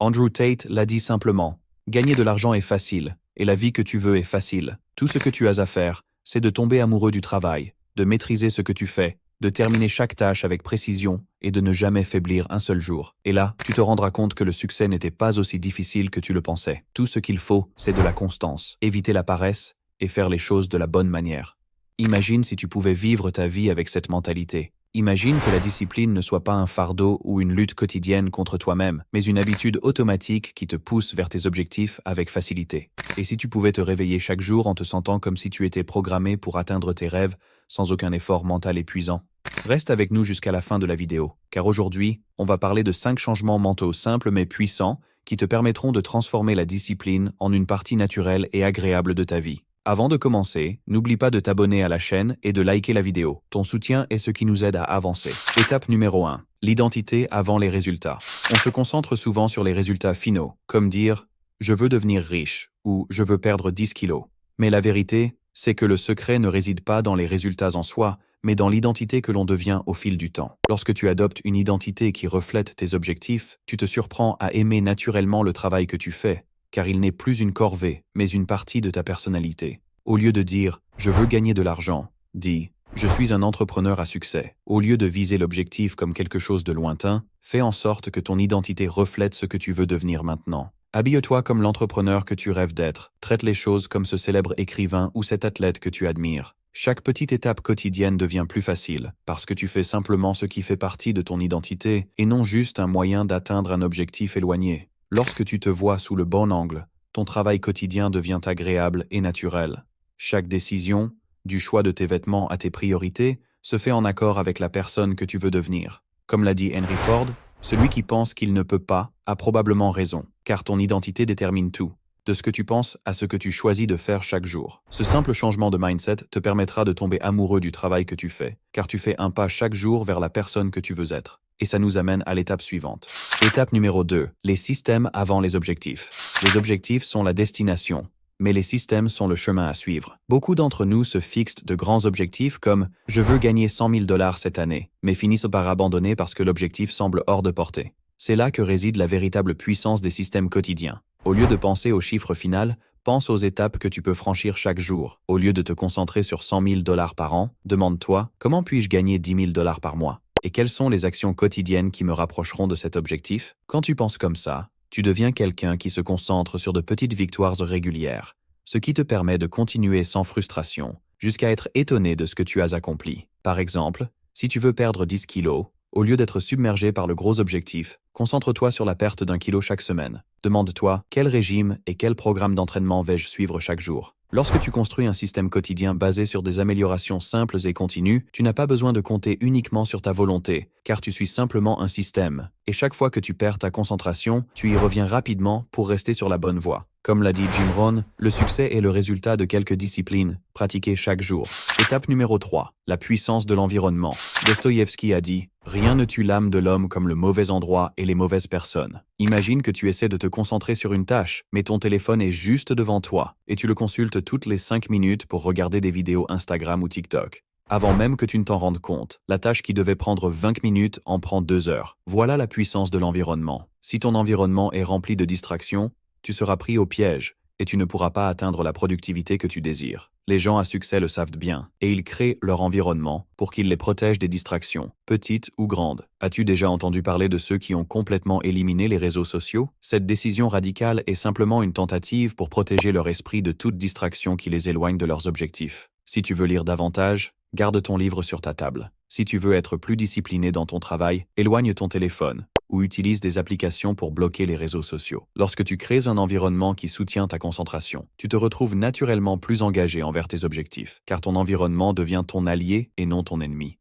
Andrew Tate l'a dit simplement. Gagner de l'argent est facile, et la vie que tu veux est facile. Tout ce que tu as à faire, c'est de tomber amoureux du travail, de maîtriser ce que tu fais, de terminer chaque tâche avec précision et de ne jamais faiblir un seul jour. Et là, tu te rendras compte que le succès n'était pas aussi difficile que tu le pensais. Tout ce qu'il faut, c'est de la constance, éviter la paresse et faire les choses de la bonne manière. Imagine si tu pouvais vivre ta vie avec cette mentalité. Imagine que la discipline ne soit pas un fardeau ou une lutte quotidienne contre toi-même, mais une habitude automatique qui te pousse vers tes objectifs avec facilité. Et si tu pouvais te réveiller chaque jour en te sentant comme si tu étais programmé pour atteindre tes rêves sans aucun effort mental épuisant? Reste avec nous jusqu'à la fin de la vidéo, car aujourd'hui, on va parler de 5 changements mentaux simples mais puissants qui te permettront de transformer la discipline en une partie naturelle et agréable de ta vie. Avant de commencer, n'oublie pas de t'abonner à la chaîne et de liker la vidéo. Ton soutien est ce qui nous aide à avancer. Étape numéro 1. L'identité avant les résultats. On se concentre souvent sur les résultats finaux, comme dire « je veux devenir riche » ou « je veux perdre 10 kilos ». Mais la vérité, c'est que le secret ne réside pas dans les résultats en soi, mais dans l'identité que l'on devient au fil du temps. Lorsque tu adoptes une identité qui reflète tes objectifs, tu te surprends à aimer naturellement le travail que tu fais, car il n'est plus une corvée, mais une partie de ta personnalité. Au lieu de dire « je veux gagner de l'argent », dis « je suis un entrepreneur à succès ». Au lieu de viser l'objectif comme quelque chose de lointain, fais en sorte que ton identité reflète ce que tu veux devenir maintenant. Habille-toi comme l'entrepreneur que tu rêves d'être, traite les choses comme ce célèbre écrivain ou cet athlète que tu admires. Chaque petite étape quotidienne devient plus facile, parce que tu fais simplement ce qui fait partie de ton identité, et non juste un moyen d'atteindre un objectif éloigné. Lorsque tu te vois sous le bon angle, ton travail quotidien devient agréable et naturel. Chaque décision, du choix de tes vêtements à tes priorités, se fait en accord avec la personne que tu veux devenir. Comme l'a dit Henry Ford, celui qui pense qu'il ne peut pas a probablement raison, car ton identité détermine tout, de ce que tu penses à ce que tu choisis de faire chaque jour. Ce simple changement de mindset te permettra de tomber amoureux du travail que tu fais, car tu fais un pas chaque jour vers la personne que tu veux être. Et ça nous amène à l'étape suivante. Étape numéro 2. Les systèmes avant les objectifs. Les objectifs sont la destination, mais les systèmes sont le chemin à suivre. Beaucoup d'entre nous se fixent de grands objectifs comme « je veux gagner 100 000 $ cette année », mais finissent par abandonner parce que l'objectif semble hors de portée. C'est là que réside la véritable puissance des systèmes quotidiens. Au lieu de penser au chiffre final, pense aux étapes que tu peux franchir chaque jour. Au lieu de te concentrer sur 100 000 $ par an, demande-toi « comment puis-je gagner 10 000 $ par mois ?» Et quelles sont les actions quotidiennes qui me rapprocheront de cet objectif? Quand tu penses comme ça, tu deviens quelqu'un qui se concentre sur de petites victoires régulières, ce qui te permet de continuer sans frustration, jusqu'à être étonné de ce que tu as accompli. Par exemple, si tu veux perdre 10 kilos, au lieu d'être submergé par le gros objectif, concentre-toi sur la perte d'1 kilo chaque semaine. Demande-toi quel régime et quel programme d'entraînement vais-je suivre chaque jour. Lorsque tu construis un système quotidien basé sur des améliorations simples et continues, tu n'as pas besoin de compter uniquement sur ta volonté, car tu suis simplement un système. Et chaque fois que tu perds ta concentration, tu y reviens rapidement pour rester sur la bonne voie. Comme l'a dit Jim Rohn, le succès est le résultat de quelques disciplines, pratiquées chaque jour. Étape numéro 3. La puissance de l'environnement. Dostoïevski a dit « Rien ne tue l'âme de l'homme comme le mauvais endroit et les mauvaises personnes ». Imagine que tu essaies de te concentrer sur une tâche, mais ton téléphone est juste devant toi, et tu le consultes toutes les 5 minutes pour regarder des vidéos Instagram ou TikTok. Avant même que tu ne t'en rendes compte, la tâche qui devait prendre 20 minutes en prend 2 heures. Voilà la puissance de l'environnement. Si ton environnement est rempli de distractions, tu seras pris au piège et tu ne pourras pas atteindre la productivité que tu désires. Les gens à succès le savent bien et ils créent leur environnement pour qu'il les protège des distractions, petites ou grandes. As-tu déjà entendu parler de ceux qui ont complètement éliminé les réseaux sociaux? Cette décision radicale est simplement une tentative pour protéger leur esprit de toute distraction qui les éloigne de leurs objectifs. Si tu veux lire davantage, garde ton livre sur ta table. Si tu veux être plus discipliné dans ton travail, éloigne ton téléphone ou utilise des applications pour bloquer les réseaux sociaux. Lorsque tu crées un environnement qui soutient ta concentration, tu te retrouves naturellement plus engagé envers tes objectifs, car ton environnement devient ton allié et non ton ennemi.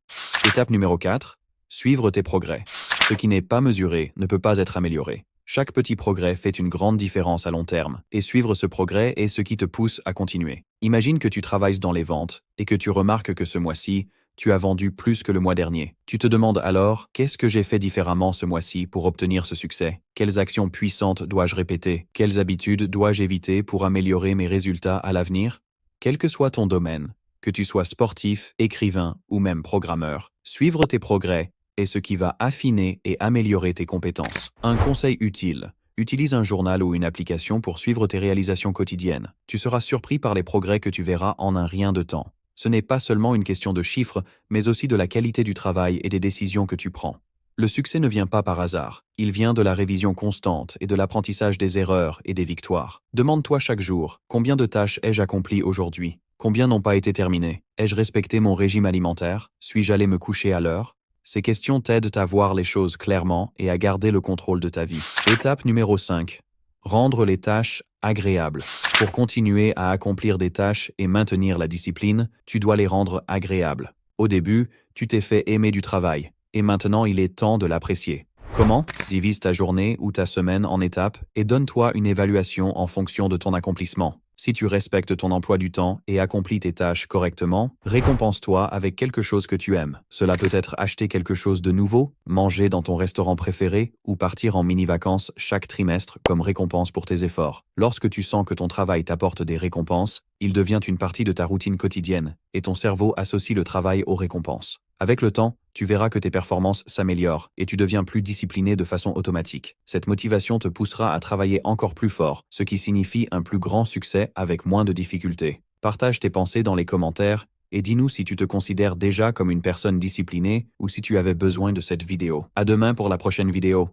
Étape numéro 4. Suivre tes progrès. Ce qui n'est pas mesuré ne peut pas être amélioré. Chaque petit progrès fait une grande différence à long terme, et suivre ce progrès est ce qui te pousse à continuer. Imagine que tu travailles dans les ventes et que tu remarques que ce mois-ci, tu as vendu plus que le mois dernier. Tu te demandes alors, qu'est-ce que j'ai fait différemment ce mois-ci pour obtenir ce succès? Quelles actions puissantes dois-je répéter? Quelles habitudes dois-je éviter pour améliorer mes résultats à l'avenir? Quel que soit ton domaine, que tu sois sportif, écrivain ou même programmeur, suivre tes progrès est ce qui va affiner et améliorer tes compétences. Un conseil utile. Utilise un journal ou une application pour suivre tes réalisations quotidiennes. Tu seras surpris par les progrès que tu verras en un rien de temps. Ce n'est pas seulement une question de chiffres, mais aussi de la qualité du travail et des décisions que tu prends. Le succès ne vient pas par hasard, il vient de la révision constante et de l'apprentissage des erreurs et des victoires. Demande-toi chaque jour, combien de tâches ai-je accomplies aujourd'hui? Combien n'ont pas été terminées? Ai-je respecté mon régime alimentaire? Suis-je allé me coucher à l'heure? Ces questions t'aident à voir les choses clairement et à garder le contrôle de ta vie. Étape numéro 5. Rendre les tâches agréables. Pour continuer à accomplir des tâches et maintenir la discipline, tu dois les rendre agréables. Au début, tu t'es fait aimer du travail. Et maintenant, il est temps de l'apprécier. Comment? Divise ta journée ou ta semaine en étapes et donne-toi une évaluation en fonction de ton accomplissement. Si tu respectes ton emploi du temps et accomplis tes tâches correctement, récompense-toi avec quelque chose que tu aimes. Cela peut être acheter quelque chose de nouveau, manger dans ton restaurant préféré ou partir en mini-vacances chaque trimestre comme récompense pour tes efforts. Lorsque tu sens que ton travail t'apporte des récompenses, il devient une partie de ta routine quotidienne et ton cerveau associe le travail aux récompenses. Avec le temps, tu verras que tes performances s'améliorent et tu deviens plus discipliné de façon automatique. Cette motivation te poussera à travailler encore plus fort, ce qui signifie un plus grand succès avec moins de difficultés. Partage tes pensées dans les commentaires et dis-nous si tu te considères déjà comme une personne disciplinée ou si tu avais besoin de cette vidéo. À demain pour la prochaine vidéo.